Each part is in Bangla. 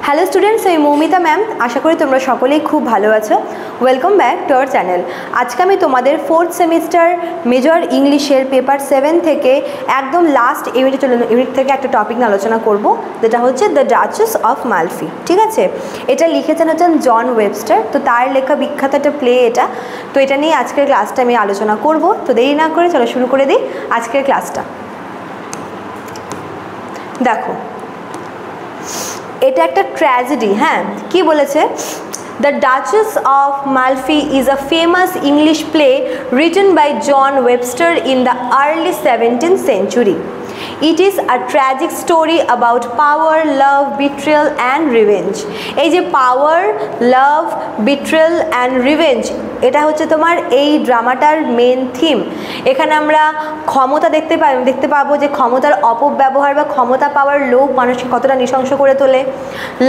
হ্যালো স্টুডেন্টস, আমি মৌমিতা ম্যাম। আশা করি তোমরা সকলেই খুব ভালো আছো। Welcome back to our channel. আজকে আমি তোমাদের 4th সেমিস্টার মেজর ইংলিশের পেপার 7 থেকে একদম লাস্ট ইউনিট থেকে একটা টপিক নিয়ে আলোচনা করব, যেটা হচ্ছে দ্য ডাচেস অফ মালফি। ঠিক আছে, এটা লিখেছেন হচ্ছেন জন ওয়েবস্টার। তো তার লেখা বিখ্যাত একটা প্লে এটা। তো এটা নিয়ে আজকের ক্লাসটা আমি আলোচনা করব। তো দেরি না করে চলো শুরু করে দিই আজকের ক্লাসটা। দেখো, এটা একটা ট্র্যাজেডি। হ্যাঁ, কি বলেছে? The Duchess of Malfi is a famous English play written by John Webster in the early 17th century. It is a tragic story about power, love, betrayal and revenge. এই যে পাওয়ার, লাভ, বিট্রেল অ্যান্ড রিভেঞ্জ, এটা হচ্ছে তোমার এই ড্রামাটার মেন থিম। এখানে আমরা ক্ষমতা দেখতে পাবো যে ক্ষমতার অপব্যবহার বা ক্ষমতা পাওয়ার লোভ মানুষকে কতটা নৃশংস করে তোলে।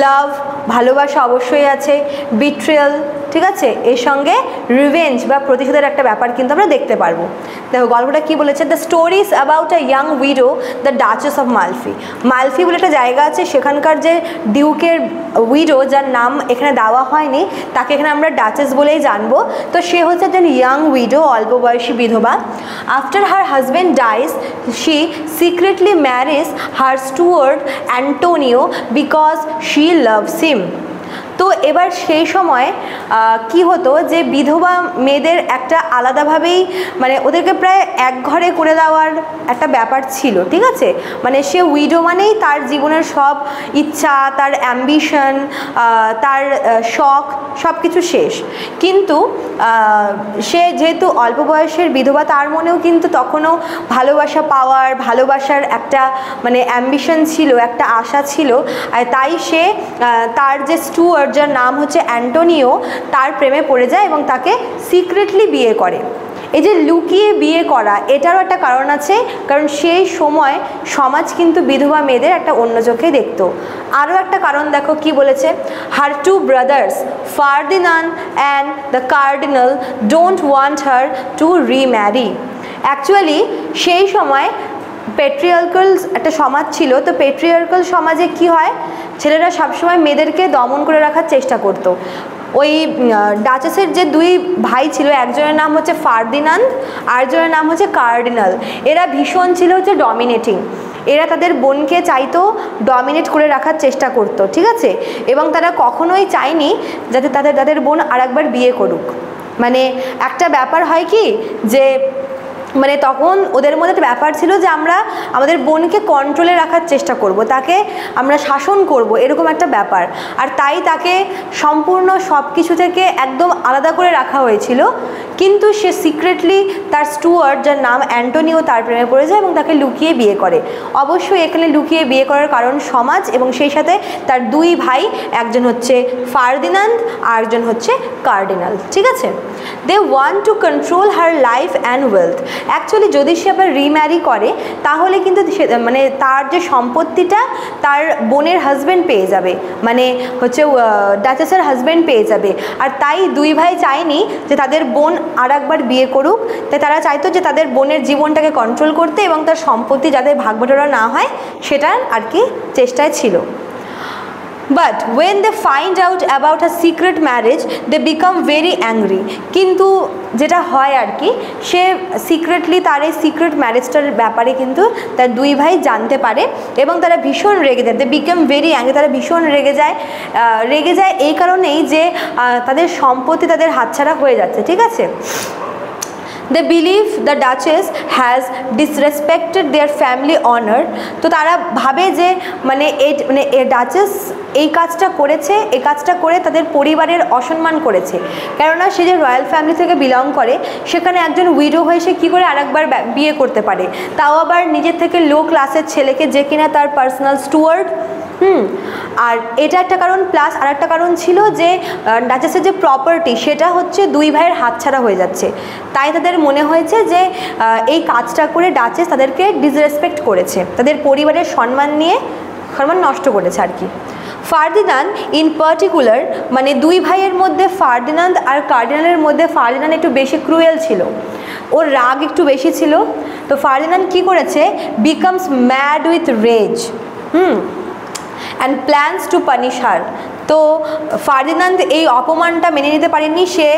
লাভ, ভালোবাসা অবশ্যই আছে। বিট্রেল, ঠিক আছে, এর সঙ্গে রিভেঞ্জ বা প্রতিশোধের একটা ব্যাপার কিন্তু আমরা দেখতে পারবো। দেখো গল্পটা কি বলেছে। The story is about a young widow, the duchess of Malfi. Malfi বলে একটা জায়গা আছে, সেখানকার যে ডিউকের উইডো, যার নাম এখানে দেওয়া হয়নি, তাকে এখানে আমরা ডাচেস বলেই জানবো। তো সে হচ্ছে একজন ইয়াং উইডো, অল্প বয়সী বিধবা। After her husband dies, she secretly marriage her steward Antonio because she loves him. তো এবার সেই সময় কি হতো যে বিধবা মেয়েদের একটা আলাদাভাবেই মানে ওদেরকে প্রায় এক ঘরে করে দেওয়ার একটা ব্যাপার ছিল। ঠিক আছে, মানে সে উইডো মানেই তার জীবনের সব ইচ্ছা, তার অ্যাম্বিশন, তার শখ সব কিছু শেষ। কিন্তু সে যেহেতু অল্প বয়সের বিধবা, তার মনেও কিন্তু তখনও ভালোবাসা পাওয়ার, ভালোবাসার একটা মানে অ্যাম্বিশন ছিল, একটা আশা ছিল। আর তাই সে তার যে স্টুয়ার্ড, যার নাম হচ্ছে অ্যান্টোনিও, তার প্রেমে পড়ে যায় এবং তাকে সিক্রেটলি বিয়ে করে। এই যে লুকিয়ে বিয়ে করা, এটারও একটা কারণ আছে, কারণ সেই সময় সমাজ কিন্তু বিধবা মেয়েদের একটা অন্য চোখে দেখত। আরও একটা কারণ দেখো কি বলেছে। Her two brothers Ferdinand and the cardinal don't want her to remarry. Actually সেই সময় পেট্রিয়ার্কাল একটা সমাজ ছিল। তো পেট্রিয়ার্কাল সমাজে কি হয়, ছেলেরা সবসময় মেয়েদেরকে দমন করে রাখার চেষ্টা করতো। ওই ডাচেসের যে দুই ভাই ছিল, একজনের নাম হচ্ছে ফার্দিনান্দ, আরেকজনের নাম হচ্ছে কার্ডিনাল। এরা ভীষণ ছিল হচ্ছে ডমিনেটিং। এরা তাদের বোনকে চাইতো ডমিনেট করে রাখার চেষ্টা করতো। ঠিক আছে, এবং তারা কখনোই চায়নি যাতে তাদের বোন আরেকবার বিয়ে করুক। মানে একটা ব্যাপার হয় কি যে মানে তখন ওদের মধ্যে একটা ব্যাপার ছিল যে আমরা আমাদের বোনকে কন্ট্রোলে রাখার চেষ্টা করব, তাকে আমরা শাসন করব, এরকম একটা ব্যাপার। আর তাই তাকে সম্পূর্ণ সব কিছু থেকে একদম আলাদা করে রাখা হয়েছিল। কিন্তু সে সিক্রেটলি তার স্টুয়ার্ড, যার নাম অ্যান্টোনিও, তার প্রেমে পড়ে যায় এবং তাকে লুকিয়ে বিয়ে করে। অবশ্যই এখানে লুকিয়ে বিয়ে করার কারণ সমাজ, এবং সেই সাথে তার দুই ভাই, একজন হচ্ছে ফার্দিনান্দ আর একজন হচ্ছে কার্ডিনাল। ঠিক আছে, they want to control her life and wealth. Actually যদি সে আবার রিম্যারি করে, তাহলে কিন্তু মানে তার যে সম্পত্তিটা তার বোনের হাজব্যান্ড পেয়ে যাবে, মানে হচ্ছে ডাচেসের হাজব্যান্ড পেয়ে যাবে। আর তাই দুই ভাই চায়নি যে তাদের বোন আর একবার বিয়ে করুক। তাই তারা চাইতো যে তাদের বোনের জীবনটাকে কন্ট্রোল করতে এবং তার সম্পত্তি যাতে ভাগবটোরা না হয় সেটার আর কি চেষ্টায় ছিল। But when they find out about her secret marriage, they become very angry. কিন্তু যেটা হয় আর কি, সে সিক্রেটলি তার এই সিক্রেট ম্যারেজটার ব্যাপারে কিন্তু তার দুই ভাই জানতে পারে এবং তারা ভীষণ রেগে যায়। দে বিকাম ভেরি অ্যাংরি, তারা ভীষণ রেগে যায় এই কারণেই যে তাদের সম্পত্তি তাদের হাতছাড়া হয়ে যাচ্ছে। ঠিক আছে, they believe the Duchess has disrespected their family honor. তো তারা ভাবে যে মানে ডাচেস এই কাজটা করেছে, এই কাজটা করে তাদের পরিবারের অসম্মান করেছে। কেননা সে যে রয়্যাল ফ্যামিলি থেকে বিলং করে, সেখানে একজন উইডো হয়ে সে কী করে আরেকবার বিয়ে করতে পারে, তাও আবার নিজের থেকে লো ক্লাসের ছেলেকে, যে কিনা তার পার্সোনাল স্টুয়ার্ড। আর এটা একটা কারণ, প্লাস আর একটা কারণ ছিল যে ডাচেসের যে প্রপার্টি, সেটা হচ্ছে দুই ভাইয়ের হাতছাড়া হয়ে যাচ্ছে। তাই তাদের মনে হয়েছে যে এই কাজটা করে ডাচেস তাদেরকে ডিসরেসপেক্ট করেছে, তাদের পরিবারের সম্মান নষ্ট করেছে আর কি। ফার্দিনান্দ ইন পার্টিকুলার, মানে দুই ভাইয়ের মধ্যে ফার্দিনান্দ আর কার্ডিনালের মধ্যে ফার্দিনান্দ একটু বেশি ক্রুয়েল ছিল, ওর রাগ একটু বেশি ছিল। তো ফার্দিনান্দ কী করেছে, becomes mad with rage. And plans to punish her. তো ফার্দিনান্দ এই অপমানটা মেনে নিতে পারেনি, সে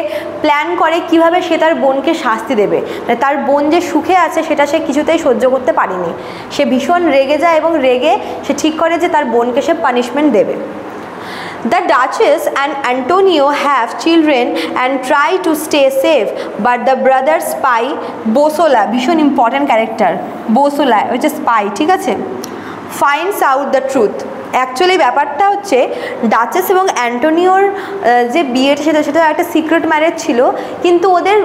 প্ল্যান করে কিভাবে সে তার বোনকে শাস্তি দেবে, মানে তার বোন যে সুখে আছে সেটা সে কিছুতেই সহ্য করতে পারেনি। সে ভীষণ রেগে যায় এবং রেগে সে ঠিক করে যে তার বোনকে সে পানিশমেন্ট দেবে। The Duchess and Antonio have children and try to stay safe, but the brother spy Bosola, ভীষণ ইম্পর্টেন্ট ক্যারেক্টার Bosola, হচ্ছে স্পাই, ঠিক আছে, finds out the truth। Actually ব্যাপারটা হচ্ছে ডাচেস এবং অ্যান্টোনিওর যে বিয়েটা সেটা একটা সিক্রেট ম্যারেজ ছিল, কিন্তু ওদের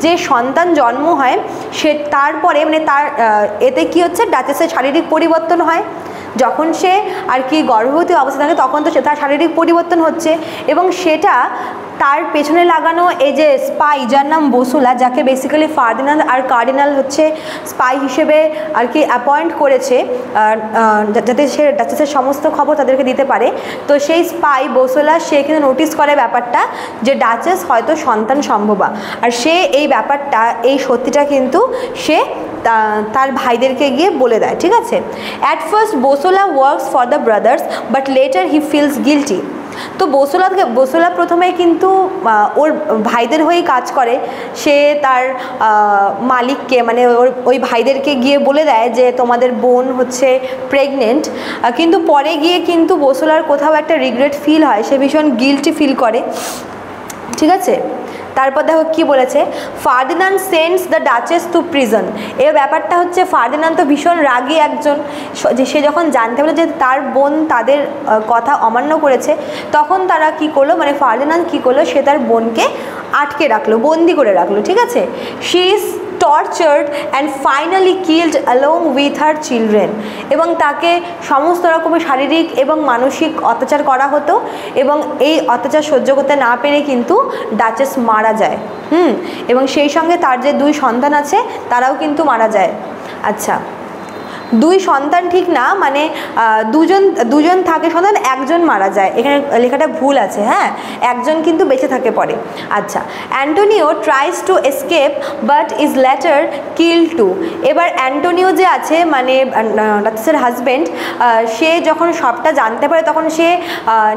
যে সন্তান জন্ম হয় সে তারপরে মানে তার এতে কি হচ্ছে, ডাচেসের শারীরিক পরিবর্তন হয়। যখন সে আর কি গর্ভবতী অবস্থা থাকে তখন তো তার শারীরিক পরিবর্তন হচ্ছে, এবং সেটা তার পেছনে লাগানো এই যে স্পাই যার নাম বসুলা, যাকে বেসিক্যালি ফার্দিনান্দ আর কার্ডিনাল হচ্ছে স্পাই হিসেবে আর কি অ্যাপয়েন্ট করেছে যাতে সে ডাচেসের সমস্ত খবর তাদেরকে দিতে পারে। তো সেই স্পাই বসুলা সে কিন্তু নোটিস করে ব্যাপারটা যে ডাচেস হয়তো সন্তান সম্ভবা, আর সে এই ব্যাপারটা এই সত্যিটা কিন্তু সে তার ভাইদেরকে গিয়ে বলে দেয়, ঠিক আছে। At first Bosola works for the brothers but later he feels guilty. তো বসুলা প্রথমে কিন্তু ওর ভাইদের হয়েই কাজ করে, সে তার মালিককে মানে ওই ভাইদেরকে গিয়ে বলে দেয় যে তোমাদের বোন হচ্ছে প্রেগনেন্ট, কিন্তু পরে গিয়ে কিন্তু বসুলার কোথাও একটা রিগ্রেট ফিল হয়, সে ভীষণ গিল্টি ফিল করে, ঠিক আছে। তারপর দেখো কি বলেছে, Ferdinand sends the duchess two prison. এই ব্যাপারটা হচ্ছে ফার্দিনান্দ তো ভীষণ রাগী একজন, যে সে যখন জানতে পারলো যে তার বোন তাদের কথা অমান্য করেছে, তখন তারা কি করলো, মানে ফার্দিনান্দ কি করলো, সে তার বোনকে আটকে রাখলো, বন্দি করে রাখলো, ঠিক আছে। She is tortured and finally killed along with her children, এবং তাকে সমস্ত রকমের শারীরিক এবং মানসিক অত্যাচার করা হতো, এবং এই অত্যাচার সহ্য করতে না পেরে কিন্তু ডাচেস মারা যায়। এবং সেই সঙ্গে তার যে 2 সন্তান আছে তারাও কিন্তু মারা যায়। আচ্ছা, 2 সন্তান ঠিক না, মানে দুজন থাকে সন্তান, একজন মারা যায়, এখানে লেখাটা ভুল আছে, হ্যাঁ, একজন কিন্তু বেঁচে থাকে পরে। আচ্ছা, Antonio tries to escape but is later kill too. এবার অ্যান্টোনিও যে আছে মানে ডাচেসের হাজব্যান্ড, সে যখন সবটা জানতে পারে তখন সে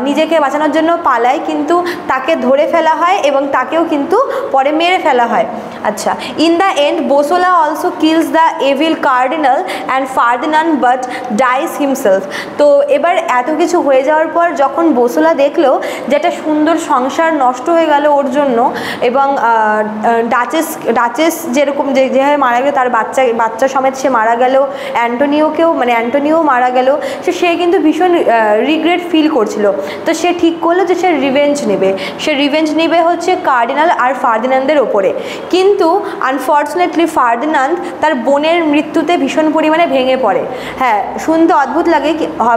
নিজেকে বাঁচানোর জন্য পালায়, কিন্তু তাকে ধরে ফেলা হয় এবং তাকেও কিন্তু পরে মেরে ফেলা হয়। আচ্ছা, in the end Bosola also kills the evil cardinal and Ferdinand but dies himself. তো এবার এত কিছু হয়ে যাওয়ার পর যখন বসুলা দেখলো যে একটা সুন্দর সংসার নষ্ট হয়ে গেল ওর জন্য, এবং ডাচেস যেরকম যেভাবে মারা গেল, তার বাচ্চা সমেত সে মারা গেল, অ্যান্টোনিও মারা গেল, সে কিন্তু ভীষণ রিগ্রেট ফিল করছিল। তো সে ঠিক করলো যে সে রিভেঞ্জ নেবে হচ্ছে কার্ডিনাল আর ফার্দিনান্দের ওপরে। কিন্তু আনফর্চুনেটলি ফার্দিনান্দ তার বোনের মৃত্যুতে ভীষণ পরিমাণে ভেঙে পড়ে। হ্যাঁ, শুনতে অদ্ভুত লাগে,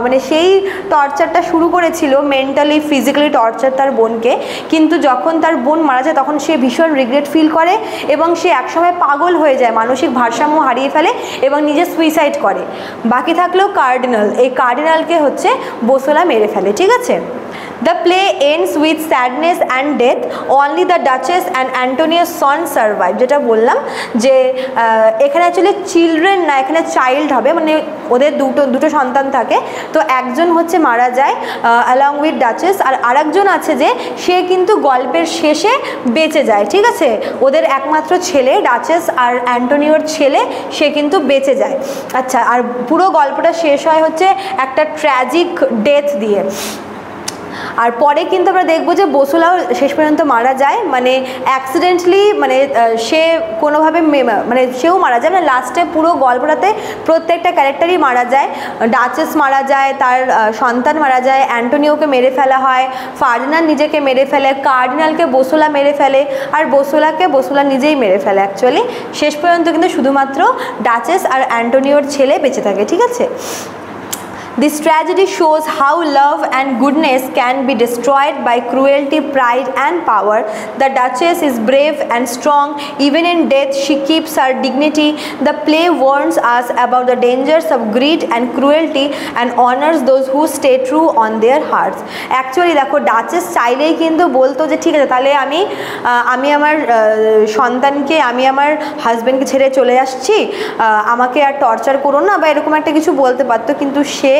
মানে সেই টর্চারটা শুরু করেছিল মেন্টালি ফিজিক্যালি টর্চার তার বোনকে, কিন্তু যখন তার বোন মারা যায় তখন সে ভীষণ রিগ্রেট ফিল করে এবং সে একসময় পাগল হয়ে যায়, মানসিক ভারসাম্য হারিয়ে ফেলে এবং নিজে সুইসাইড করে। বাকি থাকলেও কার্ডিনাল, এই কার্ডিনালকে হচ্ছে বসুলা মেরে ফেলে, ঠিক আছে। The play ends with sadness and death. Only the Duchess and Antonio's son survive. যেটা বললাম যে এখানে অ্যাকচুয়ালি চিলড্রেন না, এখানে চাইল্ড হবে, মানে ওদের দুটো সন্তান থাকে, তো একজন হচ্ছে মারা যায় along with Duchess, আর আরেকজন আছে যে সে কিন্তু গল্পের শেষে বেঁচে যায়, ঠিক আছে। ওদের একমাত্র ছেলে ডাচেস আর অ্যান্টোনিওর ছেলে, সে কিন্তু বেঁচে যায়। আচ্ছা, আর পুরো গল্পটা শেষ হয় হচ্ছে একটা ট্র্যাজিক ডেথ দিয়ে। আর পরে কিন্তু আমরা দেখবো যে বসুলাও শেষ পর্যন্ত মারা যায়, মানে অ্যাক্সিডেন্টলি, মানে সে কোনোভাবে মানে সেও মারা যায়, মানে লাস্টে পুরো গল্পটাতে প্রত্যেকটা ক্যারেক্টারই মারা যায়। ডাচেস মারা যায়, তার সন্তান মারা যায়, অ্যান্টোনিওকে মেরে ফেলা হয়, ফার্দিনান্দ নিজেকে মেরে ফেলে, কার্ডিনালকে বসুলা মেরে ফেলে, আর বসুলা নিজেই মেরে ফেলে। অ্যাকচুয়ালি শেষ পর্যন্ত কিন্তু শুধুমাত্র ডাচেস আর অ্যান্টোনিওর ছেলে বেঁচে থাকে, ঠিক আছে। This tragedy shows how love and goodness can be destroyed by cruelty, pride and power. The Duchess is brave and strong. Even in death, she keeps her dignity. The play warns us about the dangers of greed and cruelty and honors those who stay true on their hearts. Actually, দেখো ডাচেস চাইলেই কিন্তু বলতো যে ঠিক আছে, তাহলে আমি আমার সন্তানকে, আমি আমার হাজব্যান্ডকে ছেড়ে চলে আসছি, আমাকে আর টর্চার করো না, বা এরকম একটা কিছু বলতে পারতো, কিন্তু সে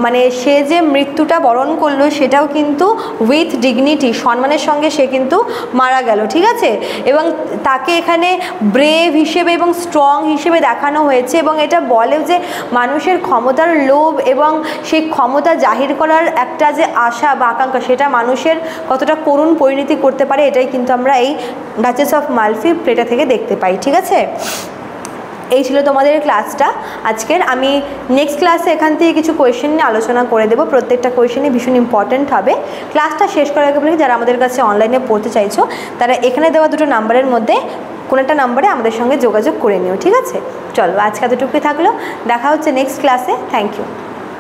মানে সে যে মৃত্যুটা বরণ করলো সেটাও কিন্তু উইথ ডিগনিটি, সম্মানের সঙ্গে সে কিন্তু মারা গেল, ঠিক আছে। এবং তাকে এখানে ব্রেভ হিসেবে এবং স্ট্রং হিসেবে দেখানো হয়েছে, এবং এটা বলে যে মানুষের ক্ষমতার লোভ এবং সেই ক্ষমতা জাহির করার একটা যে আশা বা আকাঙ্ক্ষা, সেটা মানুষের কতটা করুণ পরিণতি করতে পারে, এটাই কিন্তু আমরা এই ডাচেস অফ মালফি প্লেটা থেকে দেখতে পাই, ঠিক আছে। এই ছিল তোমাদের ক্লাসটা আজকের। আমি নেক্সট ক্লাসে এখান থেকে কিছু কোয়েশ্চেন নিয়ে আলোচনা করে দেবো, প্রত্যেকটা কোয়েশ্চেনই ভীষণ ইম্পর্ট্যান্ট হবে। ক্লাসটা শেষ করার আগে বলি, যারা আমাদের কাছে অনলাইনে পড়তে চাইছো তারা এখানে দেওয়া দুটো নাম্বারের মধ্যে কোনো একটা নাম্বারে আমাদের সঙ্গে যোগাযোগ করে নিও, ঠিক আছে। চলো আজকে এতটুকুই থাকলো, দেখা হচ্ছে নেক্সট ক্লাসে। Thank you.